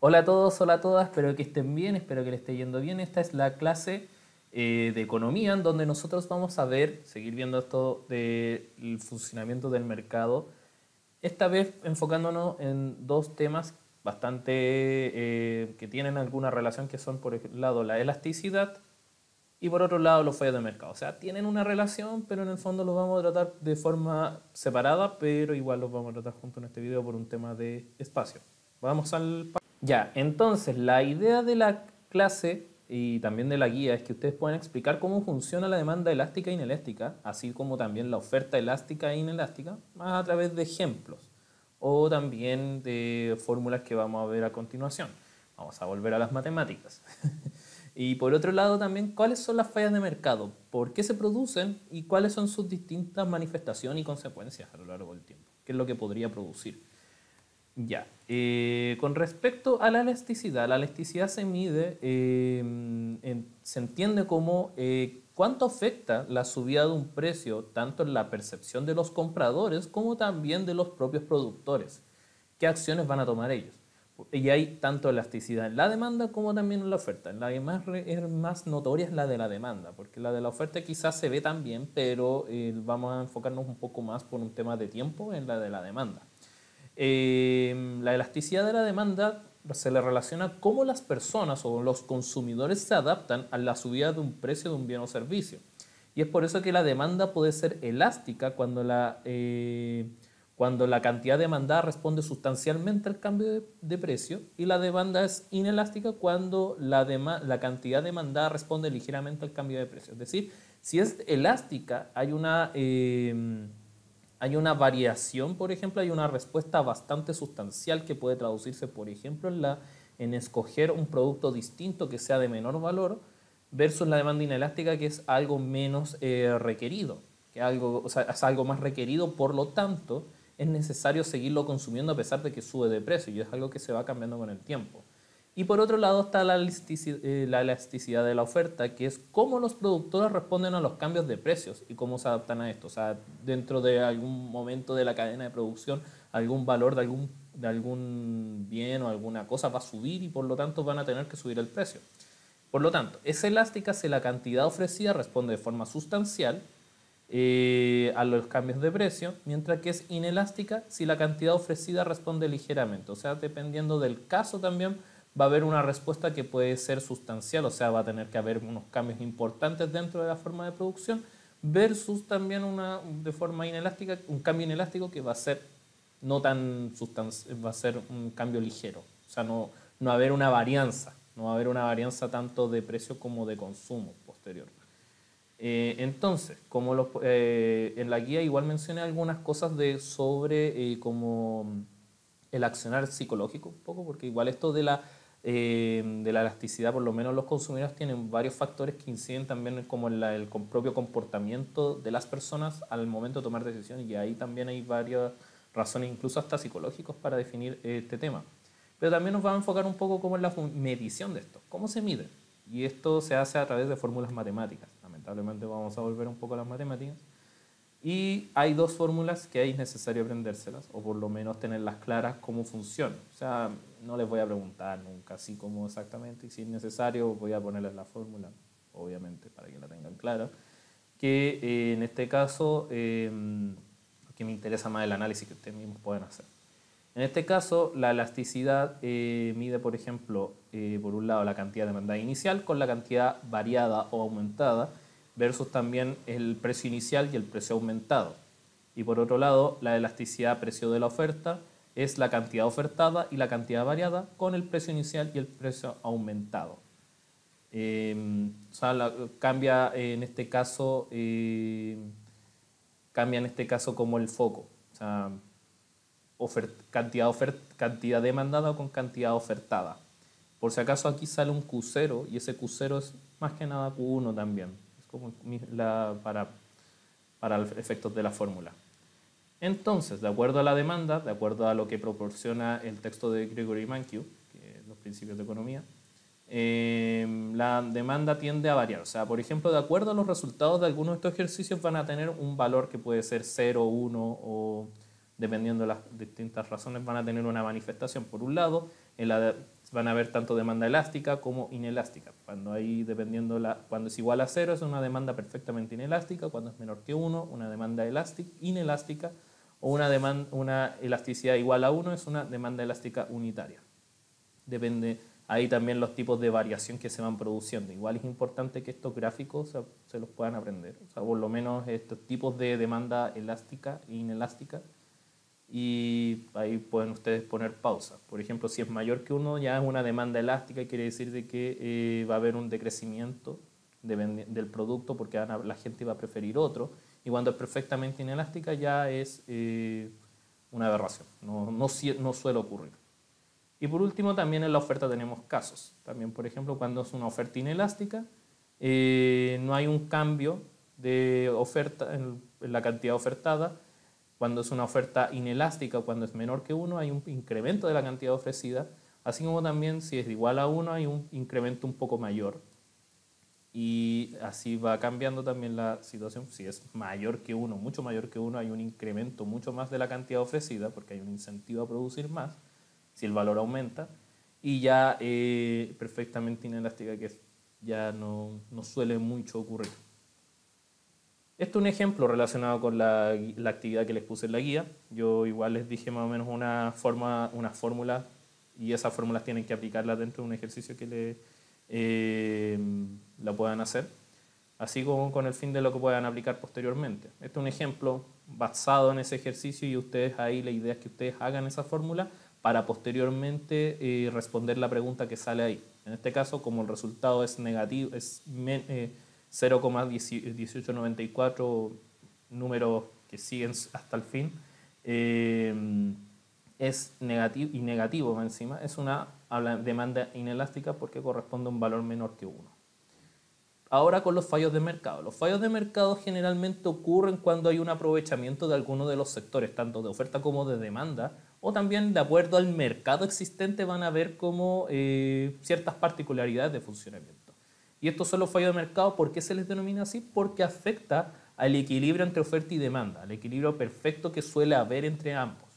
Hola a todos, hola a todas, espero que estén bien, espero que les esté yendo bien. Esta es la clase de economía en donde nosotros vamos a seguir viendo esto del funcionamiento del mercado. Esta vez enfocándonos en dos temas bastante que tienen alguna relación, que son por un lado la elasticidad y por otro lado los fallos de mercado. O sea, tienen una relación, pero en el fondo los vamos a tratar de forma separada, pero igual los vamos a tratar juntos en este video por un tema de espacio. Vamos al... Ya, entonces la idea de la clase y también de la guía es que ustedes puedan explicar cómo funciona la demanda elástica e inelástica, así como también la oferta elástica e inelástica, más a través de ejemplos o también de fórmulas que vamos a ver a continuación. Vamos a volver a las matemáticas. Y por otro lado también, ¿cuáles son las fallas de mercado? ¿Por qué se producen? ¿Y cuáles son sus distintas manifestaciones y consecuencias a lo largo del tiempo? ¿Qué es lo que podría producir? Ya, con respecto a la elasticidad se mide, se entiende como cuánto afecta la subida de un precio tanto en la percepción de los compradores como también de los propios productores. ¿Qué acciones van a tomar ellos? Y hay tanto elasticidad en la demanda como también en la oferta. La que es más notoria es la de la demanda, porque la de la oferta quizás se ve también, pero vamos a enfocarnos un poco más por un tema de tiempo en la de la demanda. La elasticidad de la demanda se le relaciona a cómo las personas o los consumidores se adaptan a la subida de un precio de un bien o servicio. Y es por eso que la demanda puede ser elástica cuando la cantidad demandada responde sustancialmente al cambio de precio, y la demanda es inelástica cuando la cantidad demandada responde ligeramente al cambio de precio. Es decir, si es elástica, hay una variación, por ejemplo, hay una respuesta bastante sustancial que puede traducirse, por ejemplo, en escoger un producto distinto que sea de menor valor versus la demanda inelástica, que es algo menos requerido, que o sea, es algo más requerido, por lo tanto es necesario seguirlo consumiendo a pesar de que sube de precio, y es algo que se va cambiando con el tiempo. Y por otro lado está la elasticidad de la oferta, que es cómo los productores responden a los cambios de precios y cómo se adaptan a esto. O sea, dentro de algún momento de la cadena de producción, algún valor de algún bien o alguna cosa va a subir, y por lo tanto van a tener que subir el precio. Por lo tanto, es elástica si la cantidad ofrecida responde de forma sustancial a los cambios de precio, mientras que es inelástica si la cantidad ofrecida responde ligeramente. O sea, dependiendo del caso también va a haber una respuesta que puede ser sustancial, o sea, va a tener que haber unos cambios importantes dentro de la forma de producción, versus también de forma inelástica, un cambio inelástico que va a ser no tan va a ser un cambio ligero. O sea, no va a haber una varianza, no va a haber una varianza tanto de precio como de consumo posterior. Entonces, en la guía igual mencioné algunas cosas sobre como el accionar psicológico un poco, porque igual esto de la elasticidad, por lo menos los consumidores tienen varios factores que inciden también como en el propio comportamiento de las personas al momento de tomar decisiones, y ahí también hay varias razones, incluso hasta psicológicos, para definir este tema. Pero también nos vamos a enfocar un poco como en la medición de esto, cómo se mide. Y esto se hace a través de fórmulas matemáticas. Lamentablemente vamos a volver un poco a las matemáticas. Y hay dos fórmulas que es necesario aprendérselas, o por lo menos tenerlas claras cómo funcionan. O sea, no les voy a preguntar nunca así como exactamente, y si es necesario voy a ponerles la fórmula, obviamente, para que la tengan clara. Que en este caso, que me interesa más el análisis que ustedes mismos pueden hacer. En este caso, la elasticidad mide, por ejemplo, por un lado la cantidad demandada inicial con la cantidad variada o aumentada, versus también el precio inicial y el precio aumentado. Y por otro lado, la elasticidad precio de la oferta es la cantidad ofertada y la cantidad variada con el precio inicial y el precio aumentado. O sea, cambia en este caso como el foco. O sea, cantidad demandada con cantidad ofertada. Por si acaso aquí sale un Q0, y ese Q0 es más que nada Q1 también. Es como para los efectos de la fórmula. Entonces, de acuerdo a la demanda, de acuerdo a lo que proporciona el texto de Gregory Mankiw, que es los principios de economía, la demanda tiende a variar. O sea, por ejemplo, de acuerdo a los resultados de algunos de estos ejercicios van a tener un valor que puede ser 0, 1 o, dependiendo de las distintas razones, van a tener una manifestación. Por un lado, van a haber tanto demanda elástica como inelástica. Cuando es igual a 0 es una demanda perfectamente inelástica, cuando es menor que 1, una demanda inelástica, o una elasticidad igual a 1 es una demanda elástica unitaria. Depende ahí también los tipos de variación que se van produciendo. Igual es importante que estos gráficos se los puedan aprender, o sea, por lo menos estos tipos de demanda elástica e inelástica, y ahí pueden ustedes poner pausa. Por ejemplo, si es mayor que 1 ya es una demanda elástica, quiere decir de que va a haber un decrecimiento del producto porque la gente va a preferir otro, y cuando es perfectamente inelástica ya es una aberración, no suele ocurrir. Y por último, también en la oferta tenemos casos. También, por ejemplo, cuando es una oferta inelástica, no hay un cambio de oferta en la cantidad ofertada. Cuando es una oferta inelástica, cuando es menor que 1, hay un incremento de la cantidad ofrecida, así como también si es igual a 1, hay un incremento un poco mayor. Y así va cambiando también la situación. Si es mayor que 1, mucho mayor que 1, hay un incremento mucho más de la cantidad ofrecida, porque hay un incentivo a producir más, si el valor aumenta. Y ya perfectamente inelástica, que ya no suele mucho ocurrir. Este es un ejemplo relacionado con la actividad que les puse en la guía. Yo igual les dije más o menos una fórmula, y esas fórmulas tienen que aplicarlas dentro de un ejercicio que la puedan hacer, así como con el fin de lo que puedan aplicar posteriormente. Este es un ejemplo basado en ese ejercicio, y ustedes ahí la idea es que ustedes hagan esa fórmula para posteriormente responder la pregunta que sale ahí. En este caso, como el resultado es negativo, es 0,1894 números que siguen hasta el fin, es negativo, y negativo encima, es una demanda inelástica porque corresponde a un valor menor que 1. Ahora con los fallos de mercado. Los fallos de mercado generalmente ocurren cuando hay un aprovechamiento de alguno de los sectores, tanto de oferta como de demanda, o también de acuerdo al mercado existente van a haber como ciertas particularidades de funcionamiento. Y estos son los fallos de mercado. ¿Por qué se les denomina así? Porque afecta al equilibrio entre oferta y demanda, al equilibrio perfecto que suele haber entre ambos.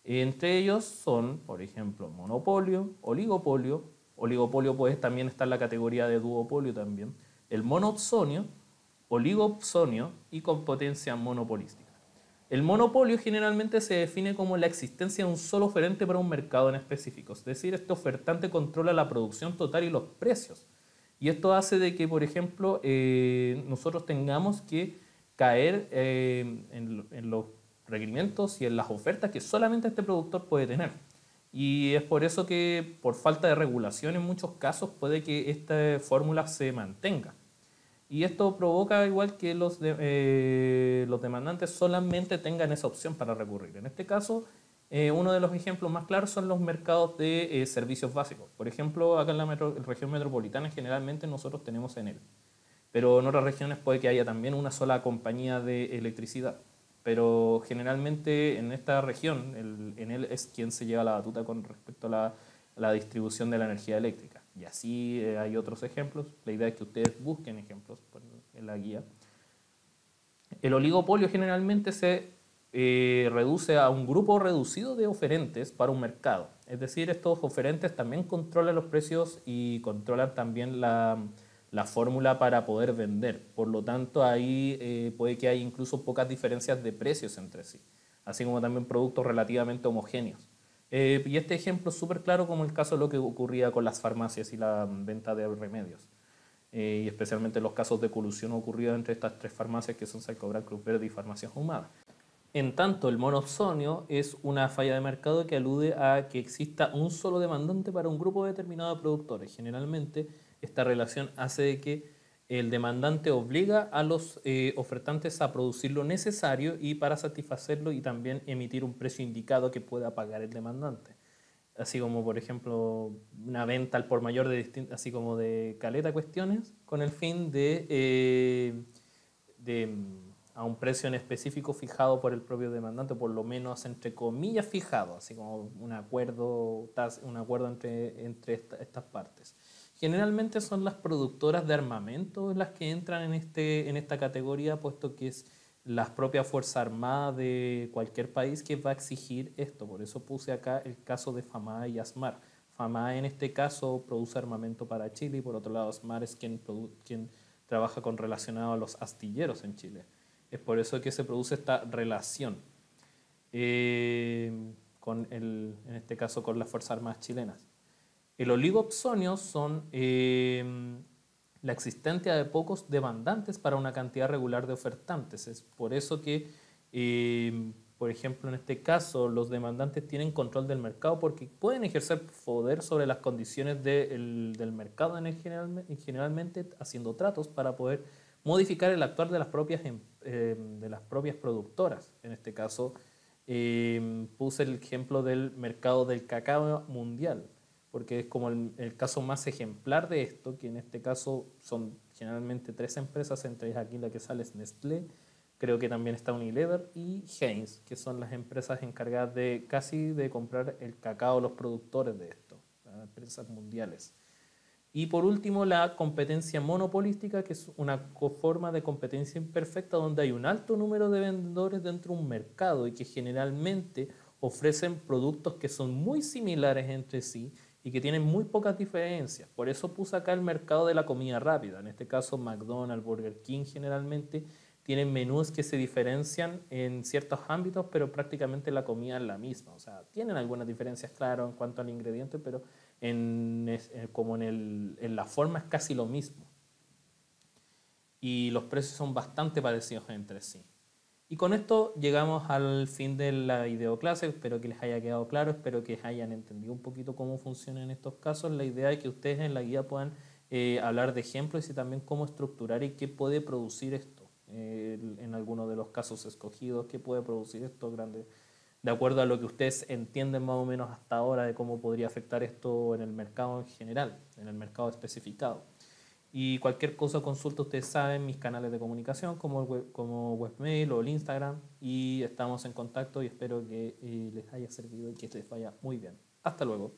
Entre ellos son, por ejemplo, monopolio, oligopolio. Oligopolio puede también estar en la categoría de duopolio también. El monopsonio, oligopsonio y competencia monopolística. El monopolio generalmente se define como la existencia de un solo oferente para un mercado en específico. Es decir, este ofertante controla la producción total y los precios. Y esto hace de que, por ejemplo, nosotros tengamos que caer en los requerimientos y en las ofertas que solamente este productor puede tener. Y es por eso que, por falta de regulación en muchos casos, puede que esta fórmula se mantenga. Y esto provoca igual que los demandantes solamente tengan esa opción para recurrir. En este caso, uno de los ejemplos más claros son los mercados de servicios básicos. Por ejemplo, acá en la región metropolitana generalmente nosotros tenemos Enel, pero en otras regiones puede que haya también una sola compañía de electricidad. Pero generalmente en esta región Enel es quien se lleva la batuta con respecto a la distribución de la energía eléctrica. Y así hay otros ejemplos. La idea es que ustedes busquen ejemplos en la guía. El oligopolio generalmente se reduce a un grupo reducido de oferentes para un mercado. Es decir, estos oferentes también controlan los precios y controlan también la fórmula para poder vender. Por lo tanto, ahí puede que haya incluso pocas diferencias de precios entre sí, así como también productos relativamente homogéneos. Y este ejemplo es súper claro como el caso de lo que ocurría con las farmacias y la venta de remedios. Y especialmente los casos de colusión ocurridos entre estas tres farmacias que son Saicobran, Cruz Verde y Farmacias Ahumada. En tanto, el monopsonio es una falla de mercado que alude a que exista un solo demandante para un grupo determinado de productores. Generalmente, esta relación hace de que el demandante obliga a los ofertantes a producir lo necesario y para satisfacerlo, y también emitir un precio indicado que pueda pagar el demandante. Así como, por ejemplo, una venta al por mayor así como de caleta cuestiones, con el fin a un precio en específico fijado por el propio demandante, por lo menos entre comillas fijado, así como un acuerdo entre estas partes. Generalmente son las productoras de armamento las que entran en esta categoría, puesto que es las propias Fuerzas Armadas de cualquier país que va a exigir esto. Por eso puse acá el caso de FAMAA y ASMAR. FAMA en este caso produce armamento para Chile y por otro lado SMAR es quien trabaja con relacionado a los astilleros en Chile. Es por eso que se produce esta relación en este caso con las Fuerzas Armadas chilenas. El oligopsonio son la existencia de pocos demandantes para una cantidad regular de ofertantes. Es por eso que, por ejemplo, en este caso, los demandantes tienen control del mercado porque pueden ejercer poder sobre las condiciones del mercado generalmente haciendo tratos para poder modificar el actuar de de las propias productoras. En este caso, puse el ejemplo del mercado del cacao mundial, porque es como el caso más ejemplar de esto, que en este caso son generalmente 3 empresas, entre ellas aquí la que sale es Nestlé, creo que también está Unilever y Heinz, que son las empresas encargadas de casi de comprar el cacao, los productores de esto, las empresas mundiales. Y por último, la competencia monopolística, que es una forma de competencia imperfecta donde hay un alto número de vendedores dentro de un mercado y que generalmente ofrecen productos que son muy similares entre sí y que tienen muy pocas diferencias. Por eso puse acá el mercado de la comida rápida. En este caso, McDonald's, Burger King generalmente tienen menús que se diferencian en ciertos ámbitos, pero prácticamente la comida es la misma. O sea, tienen algunas diferencias, claro, en cuanto al ingrediente, pero como en la forma es casi lo mismo. Y los precios son bastante parecidos entre sí. Y con esto llegamos al fin de la videoclase. Espero que les haya quedado claro, espero que hayan entendido un poquito cómo funcionan estos casos. La idea es que ustedes en la guía puedan hablar de ejemplos y también cómo estructurar y qué puede producir esto en alguno de los casos escogidos, qué puede producir esto grande, de acuerdo a lo que ustedes entienden más o menos hasta ahora de cómo podría afectar esto en el mercado en general, en el mercado especificado. Y cualquier cosa o consulta, ustedes saben, mis canales de comunicación como webmail o el Instagram, y estamos en contacto y espero que les haya servido y que les vaya muy bien. Hasta luego.